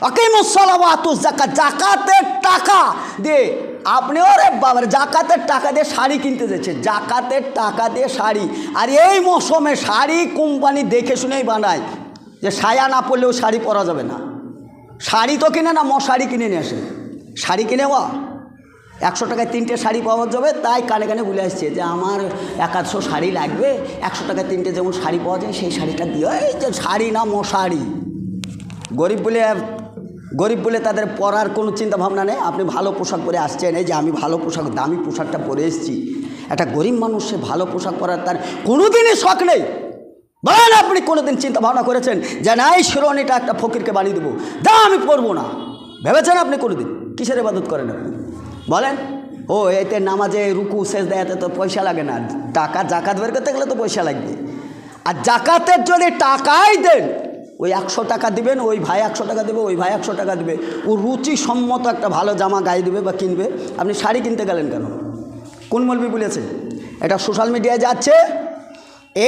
আকিমুস সালাত ওয়া আতুজ যাকাত, জাকাতের টাকা দিয়ে আপনি ওরে বাবার জাকাতের টাকা দিয়ে শাড়ি কিনতে যাচ্ছে, জাকাতের টাকা দিয়ে শাড়ি। আর এই মৌসুমে শাড়ি কোম্পানি দেখে শুনেই বানায় যে সায়া না পরলেও শাড়ি পরা যাবে না। শাড়ি তো কিনে না, মশারি কিনে নিয়ে আসে। শাড়ি কিনে 100 টাকায় 3টে শাড়ি পাওয়া যাবে, তাই কানে কানে বলে আসছে যে আমার 100 শাড়ি লাগবে, 100 টাকায় 3টে যেমন শাড়ি পাওয়া যায় সেই শাড়িটা দিও। এই যে শাড়ি না মশারি। গরিব বলে তাদের পরার কোনো চিন্তা ভাবনা নেই। আপনি ভালো পোশাক পরে আসছেন, এই যে আমি ভালো পোশাক, দামি পোশাকটা পরে এসেছি। একটা গরিব মানুষ সে ভালো পোশাক পরার তার কোনোদিনই শখ নেই। বলেন আপনি কোনোদিন চিন্তা ভাবনা করেছেন যে না এই শিরোনিটা একটা ফকিরকে বানিয়ে দেবো, যা আমি পরবো না? ভেবেছেন আপনি কোনোদিন? কিসের ইবাদত করেন আপনি বলেন? ও এতে নামাজে রুকু সেজদা এতে তো পয়সা লাগে না, টাকা জাকাত বের করতে গেলে তো পয়সা লাগবে। আর জাকাতের যদি টাকাই দেন, ওই 100 টাকা দিবেন, ওই ভাই 100 টাকা দেবে, ওই ভাই 100 টাকা দেবে, ও রুচিসম্মত একটা ভালো জামা গায়ে দেবে বা কিনবে। আপনি শাড়ি কিনতে গেলেন কেন? কোন মৌলবি বলেছে? এটা সোশ্যাল মিডিয়ায় যাচ্ছে,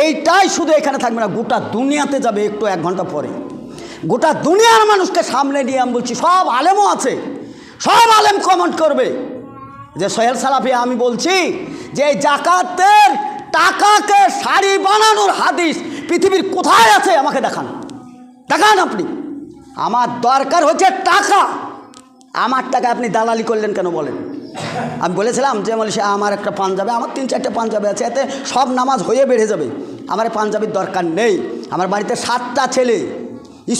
এইটাই শুধু এখানে থাকবে না, গোটা দুনিয়াতে যাবে একটু 1 ঘন্টা পরে। গোটা দুনিয়ার মানুষকে সামনে নিয়ে আমি বলছি, সব আলেমও আছে, সব আলেম কমেন্ট করবে যে সোহেল সালাফি আমি বলছি যে জাকাতের টাকাকে শাড়ি বানানোর হাদিস পৃথিবীর কোথায় আছে আমাকে দেখান, দেখান আপনি। আমার দরকার হচ্ছে টাকা, আমার টাকা আপনি দালালি করলেন কেন বলেন? আমি বলেছিলাম যে বলে আমার একটা পাঞ্জাবি, আমার 3-4টে পাঞ্জাবি আছে, এতে সব নামাজ হয়ে বেড়ে যাবে। আমার পাঞ্জাবির দরকার নেই। আমার বাড়িতে 7টা ছেলে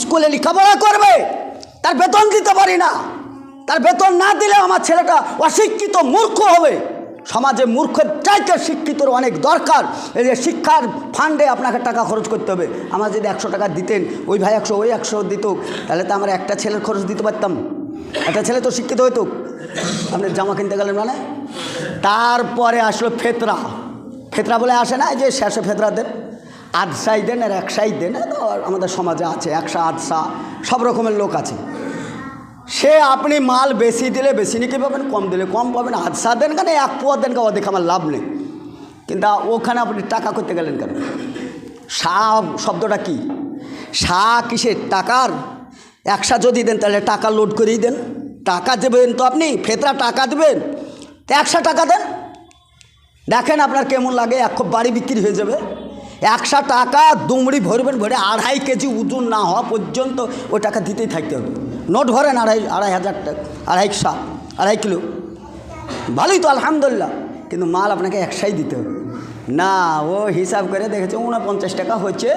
স্কুলে লেখাপড়া করবে, তার বেতন দিতে পারি না। তার বেতন না দিলে আমার ছেলেটা অশিক্ষিত মূর্খ হবে। সমাজে মূর্খের চাইতে শিক্ষিতর অনেক দরকার। এই যে শিক্ষার ফান্ডে আপনাকে টাকা খরচ করতে হবে। আমার যদি 100 টাকা দিতেন, ওই ভাই 100 ওই 100 দিত, তাহলে তো আমরা একটা ছেলের খরচ দিতে পারতাম। একটা ছেলে তো শিক্ষিত হইতো। আপনি জামা কিনতে গেলেন মানে? তারপরে আসলো ফেতরা। ফেতরা বলে আসে না যে শেষে ফেতরা দেন, আধসাই দেন আর একসাই দেন। তো আমাদের সমাজে আছে একসা আধসা, সব রকমের লোক আছে। সে আপনি মাল বেশি দিলে বেশি নিতে পাবেন, কম দিলে কম পাবেন। আধসা দেন কেন, 1 পোয়া দেন কেন, দেখে আমার লাভ নেই। কিন্তু ওখানে আপনি টাকা করতে গেলেন কেন? শব্দটা কি? কিসের? টাকার। একসা যদি দেন তাহলে টাকা লোড করেই দেন। টাকা দেবেন তো আপনি, ফেতরা টাকা দেবেন, তো 100 টাকা দেন, দেখেন আপনার কেমন লাগে। এক বাড়ি বিক্রি হয়ে যাবে। 100 টাকা দুমড়ি ভরবেন, ভরে 2.5 কেজি ওজন না হওয়া পর্যন্ত ওই টাকা দিতেই থাকতে হবে। নোট ভরেন 2,500 টাকা, 2.5 কিলো, ভালোই তো আলহামদুলিল্লাহ। কিন্তু মাল আপনাকে একসাই দিতে হবে না। ও হিসাব করে দেখেছে 49 টাকা হচ্ছে,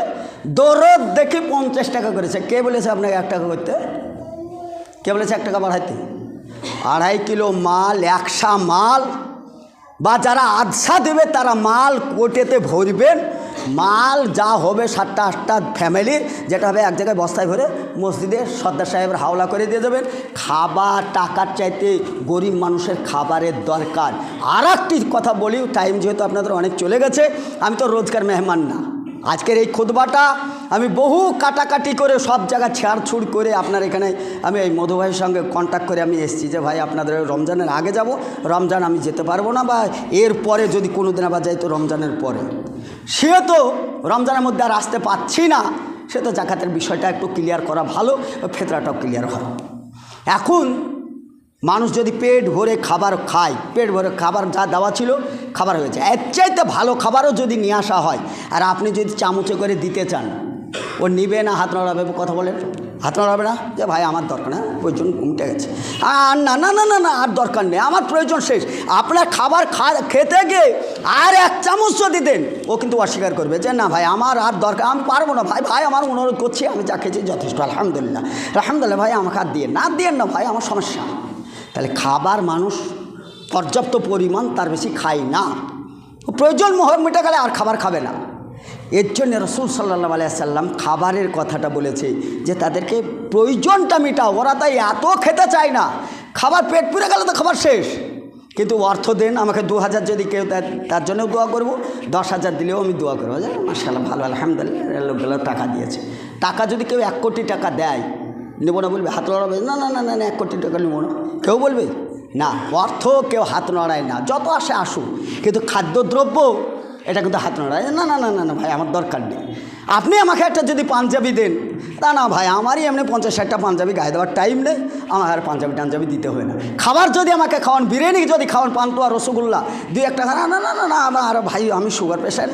দরদ দেখি 50 টাকা করেছে। কে বলেছে আপনাকে 1 টাকা করতে? কে বলেছে 1 টাকা বাড়াইতে? 2.5 কিলো মাল, 100 মাল, বা যারা আধসা দেবে তারা মাল কোটেতে ভরবেন। মাল যা হবে 7টা-8টা ফ্যামিলির, যেটা হবে এক জায়গায় বস্তায় ভরে মসজিদে সর্দার সাহেবের হাওলা করে দিয়ে দেবেন। খাবার টাকার চাইতে গরিব মানুষের খাবারের দরকার। আর একটি কথা বলি, টাইম যেহেতু আপনাদের অনেক চলে গেছে, আমি তো রোজকার মেহমান না। আজকের এই খুতবাটা আমি বহু কাটাকাটি করে সব জায়গা ছেঁড়ছুড় করে আপনার এখানে আমি এই মধু ভাইয়ের সঙ্গে কন্ট্যাক্ট করে আমি এসেছি যে ভাই আপনাদের রমজানের আগে যাব, রমজান আমি যেতে পারবো না, বা এর পরে যদি কোনো দিন আবার যাই তো রমজানের পরে। সে তো রমজানের মধ্যে আর আসতে পারছি না, সে তো জাকাতের বিষয়টা একটু ক্লিয়ার করা ভালো, ফেতরাটাও ক্লিয়ার হয়। এখন মানুষ যদি পেট ভরে খাবার খায়, পেট ভরে খাবার যা দেওয়া ছিল খাবার হয়েছে, এর চাইতে ভালো খাবারও যদি নিয়ে আসা হয়, আর আপনি যদি চামচে করে দিতে চান, ও নিবে না, হাত নড়াবে? কথা বলেন, হাত নড়াবে না যে ভাই আমার দরকার না, প্রয়োজন উঠে গেছে, আর না না না না না আর দরকার নেই, আমার প্রয়োজন শেষ। আপনার খাবার খেতে গিয়ে আর 1 চামচ যদি দেন, ও কিন্তু অস্বীকার করবে যে না ভাই আমার আর দরকার, আমি পারবো না ভাই, ভাই আমার অনুরোধ করছি, আমি যা খেয়েছি যথেষ্ট আলহামদুলিল্লাহ, আলহামদুলিল্লাহ ভাই আমাকে আর দিয়ে না ভাই, আমার সমস্যা। তাহলে খাবার মানুষ পর্যাপ্ত পরিমাণ, তার বেশি খায় না, প্রয়োজন মিটে গেলে আর খাবার খাবে না। এর জন্য রাসূল সাল্লাল্লাহু আলাইহি সাল্লাম খাবারের কথাটা বলেছে যে তাদেরকে প্রয়োজনটা মেটাও। ওরা তাই এত খেতে চায় না, খাবার পেট পুরে গেলে তো খাবার শেষ, কিন্তু অর্থ দেন আমাকে 2,000 যদি কেউ দেয় তার জন্যও দোয়া করবো, 10,000 দিলেও আমি দোয়া করবো, মাশাআল্লাহ ভালো আলহামদুলিল্লাহ, লোকগুলো টাকা দিয়েছে। টাকা যদি কেউ 1 কোটি টাকা দেয়, নেব না বলবে? হাত লড়াবে? না না না না না 1 কোটি টাকা নেব না, কেউ বলবে না? অর্থ কেউ হাত নড়ায় না, যত আসে আসুক, কিন্তু খাদ্যদ্রব্য এটা কিন্তু হাত নড়ায় না, না না না না ভাই আমার দরকার নেই। আপনি আমাকে একটা যদি পাঞ্জাবি দেন, তা না ভাই, আমারই এমনি 50-60টা পাঞ্জাবি গায়ে দেওয়ার টাইম নেই, আমার আর পাঞ্জাবি টাঞ্জাবি দিতে হবে না। খাবার যদি আমাকে খাওয়ান, বিরিয়ানি যদি খাওয়ান, পান্তুয়া রসগোল্লা 2-1 টাকা, না না না না না, আমার ভাই আমি সুগার পেশেন্ট।